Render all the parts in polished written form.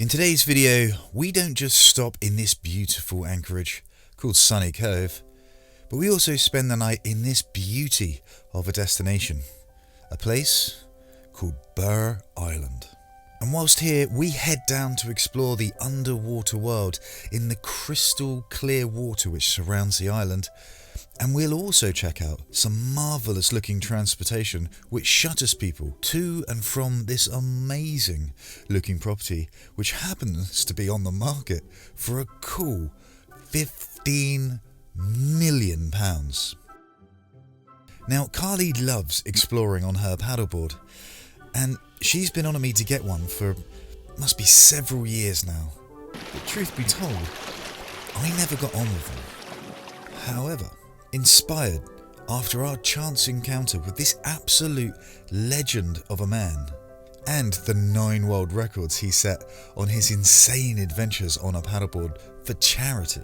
In today's video, we don't just stop in this beautiful anchorage called Sunny Cove, but we also spend the night in this beauty of a destination, a place called Burr Island. And whilst here, we head down to explore the underwater world in the crystal clear water which surrounds the island, and we'll also check out some marvellous looking transportation which shuttles people to and from this amazing looking property, which happens to be on the market for a cool £15 million. Now, Carly loves exploring on her paddleboard, and she's been on me to get one for must be several years now. But truth be told, I never got on with them. However, inspired after our chance encounter with this absolute legend of a man and the 9 world records he set on his insane adventures on a paddleboard for charity.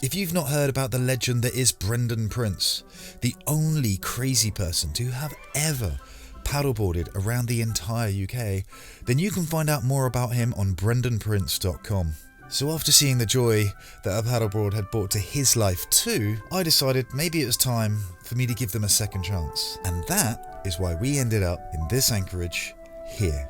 If you've not heard about the legend that is Brendan Prince, the only crazy person to have ever paddleboarded around the entire UK, then you can find out more about him on brendanprince.com. So after seeing the joy that a paddleboard had brought to his life too, I decided maybe it was time for me to give them a second chance. And that is why we ended up in this anchorage here.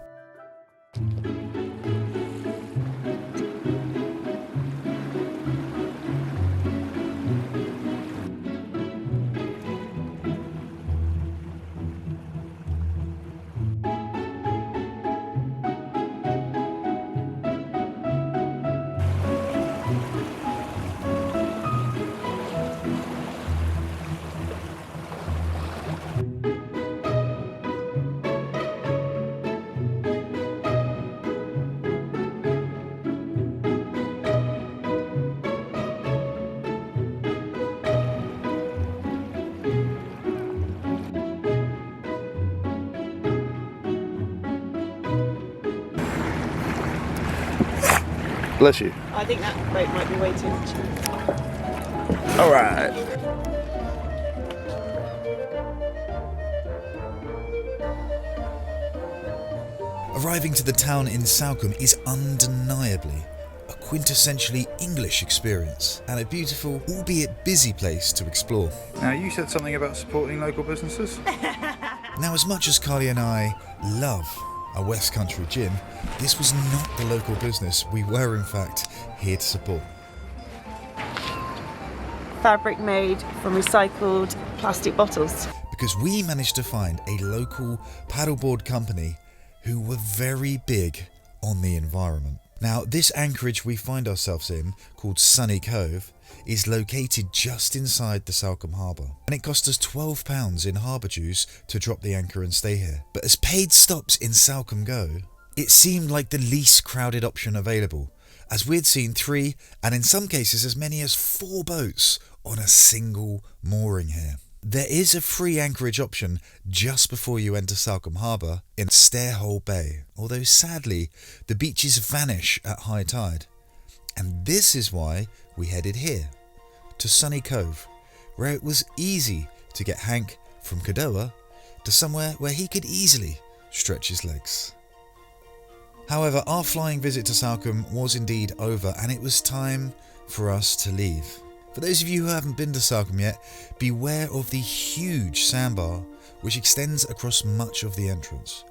Bless you. I think that boat might be waiting. All right. Arriving to the town in Salcombe is undeniably a quintessentially English experience and a beautiful, albeit busy place to explore. Now, you said something about supporting local businesses? Now, as much as Carly and I love a West Country gin, this was not the local business we were in fact here to support. Fabric made from recycled plastic bottles. Because we managed to find a local paddleboard company who were very big on the environment. Now, this anchorage we find ourselves in, called Sunny Cove, is located just inside the Salcombe harbour, and it cost us £12 in harbour dues to drop the anchor and stay here. But as paid stops in Salcombe go, it seemed like the least crowded option available, as we'd seen 3 and in some cases as many as 4 boats on a single mooring here. There is a free anchorage option just before you enter Salcombe Harbour in Starehole Bay, although sadly the beaches vanish at high tide. And this is why we headed here, to Sunny Cove, where it was easy to get Hank from Kanoa to somewhere where he could easily stretch his legs. However, our flying visit to Salcombe was indeed over, and it was time for us to leave. For those of you who haven't been to Salcombe yet, beware of the huge sandbar which extends across much of the entrance.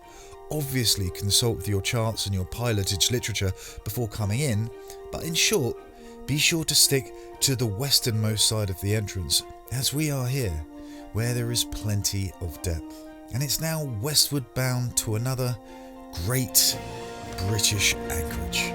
Obviously consult with your charts and your pilotage literature before coming in, but in short, be sure to stick to the westernmost side of the entrance, as we are here, where there is plenty of depth. And it's now westward bound to another great British anchorage.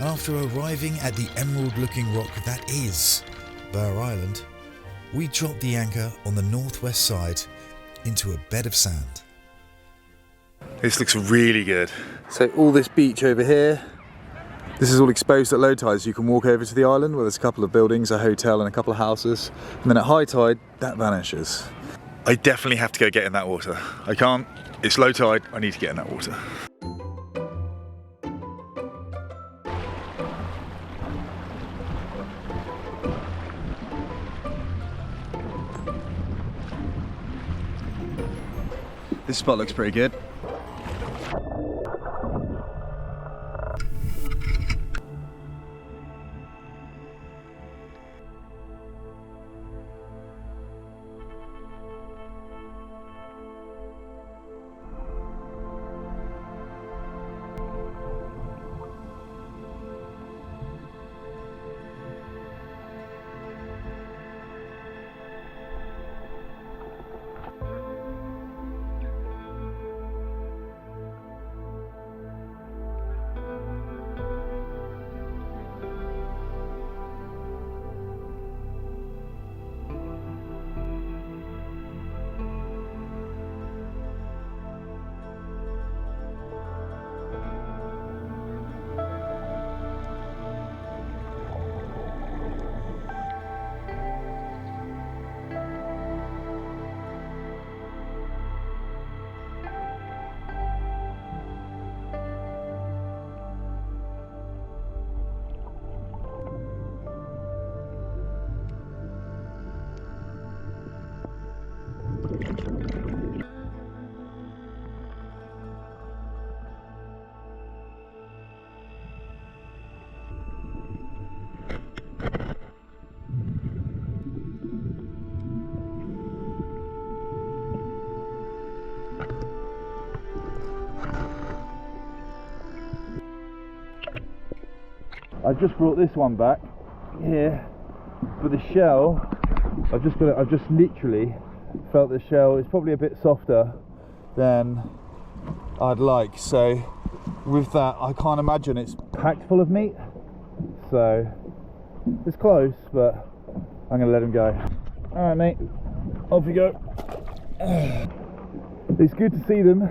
After arriving at the emerald-looking rock that is Burr Island, we dropped the anchor on the northwest side into a bed of sand. This looks really good. So all this beach over here, this is all exposed at low tide, so you can walk over to the island where there's a couple of buildings, a hotel and a couple of houses, and then at high tide, that vanishes. I definitely have to go get in that water. I can't, it's low tide, I need to get in that water. This spot looks pretty good. I just brought this one back here, but the shell, I've just literally felt the shell is probably a bit softer than I'd like. So with that, I can't imagine it's packed full of meat. So it's close, but I'm gonna let him go. All right, mate, off you go. It's good to see them.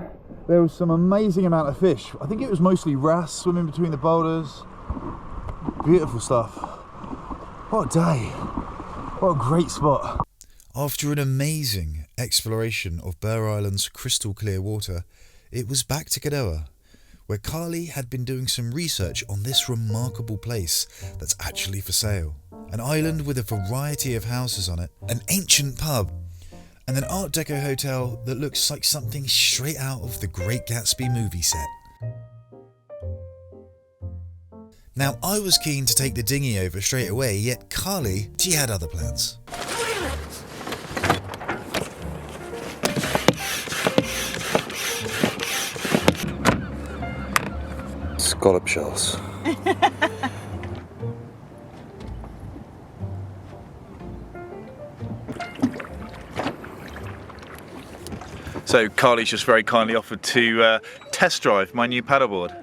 There was some amazing amount of fish. I think it was mostly wrasse swimming between the boulders. Beautiful stuff. What a day. What a great spot. After an amazing exploration of Burr Island's crystal clear water, it was back to Kanoa, where Carly had been doing some research on this remarkable place that's actually for sale. An island with a variety of houses on it, an ancient pub, and an Art Deco hotel that looks like something straight out of the Great Gatsby movie set. Now, I was keen to take the dinghy over straight away, yet Carly, she had other plans. Scallop shells. So Carly's just very kindly offered to test drive my new paddleboard.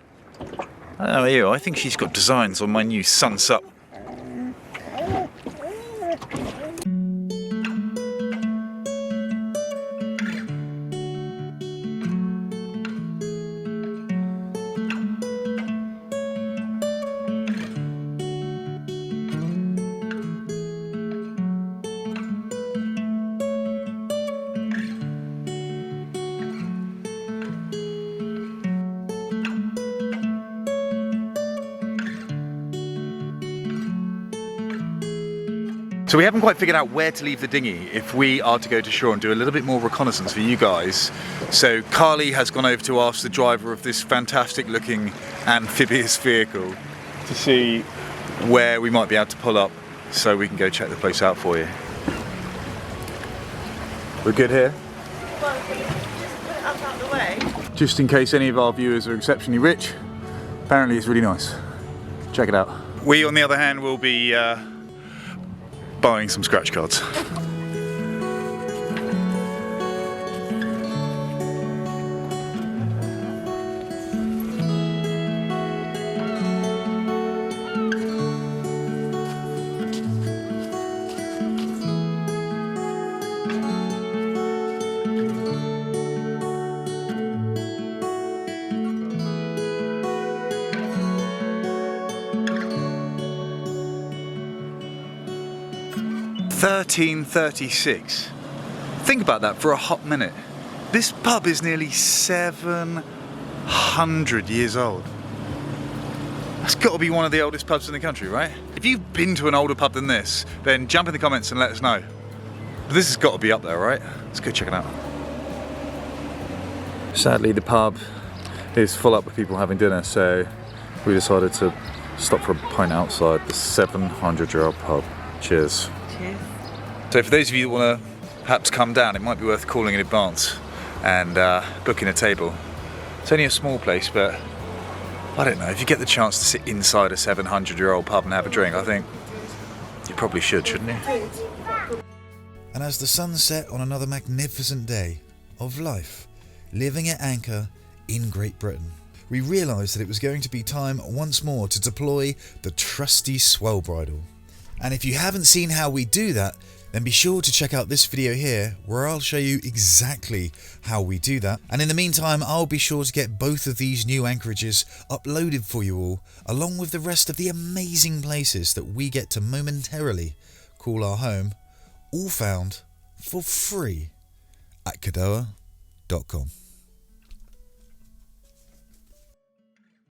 How are you? I think she's got designs on my new Sun's Up. So we haven't quite figured out where to leave the dinghy if we are to go to shore and do a little bit more reconnaissance for you guys. So Carly has gone over to ask the driver of this fantastic looking amphibious vehicle to see where we might be able to pull up so we can go check the place out for you. We're good here? Well, if we just put it up out the way. Just in case any of our viewers are exceptionally rich, apparently it's really nice. Check it out. We, on the other hand, will be buying some scratch cards. 1336. Think about that for a hot minute. This pub is nearly 700 years old. That's got to be one of the oldest pubs in the country, right? If you've been to an older pub than this, then jump in the comments and let us know. But this has got to be up there, right? Let's go check it out. Sadly, the pub is full up with people having dinner, so we decided to stop for a pint outside the 700-year-old pub. Cheers. Cheers. So for those of you that want to perhaps come down, it might be worth calling in advance and booking a table. It's only a small place, but I don't know, if you get the chance to sit inside a 700-year-old pub and have a drink, I think you probably should, shouldn't you? And as the sun set on another magnificent day of life, living at anchor in Great Britain, we realised that it was going to be time once more to deploy the trusty swell bridle. And if you haven't seen how we do that, then be sure to check out this video here where I'll show you exactly how we do that. And in the meantime, I'll be sure to get both of these new anchorages uploaded for you all, along with the rest of the amazing places that we get to momentarily call our home, all found for free at Kanoa.com.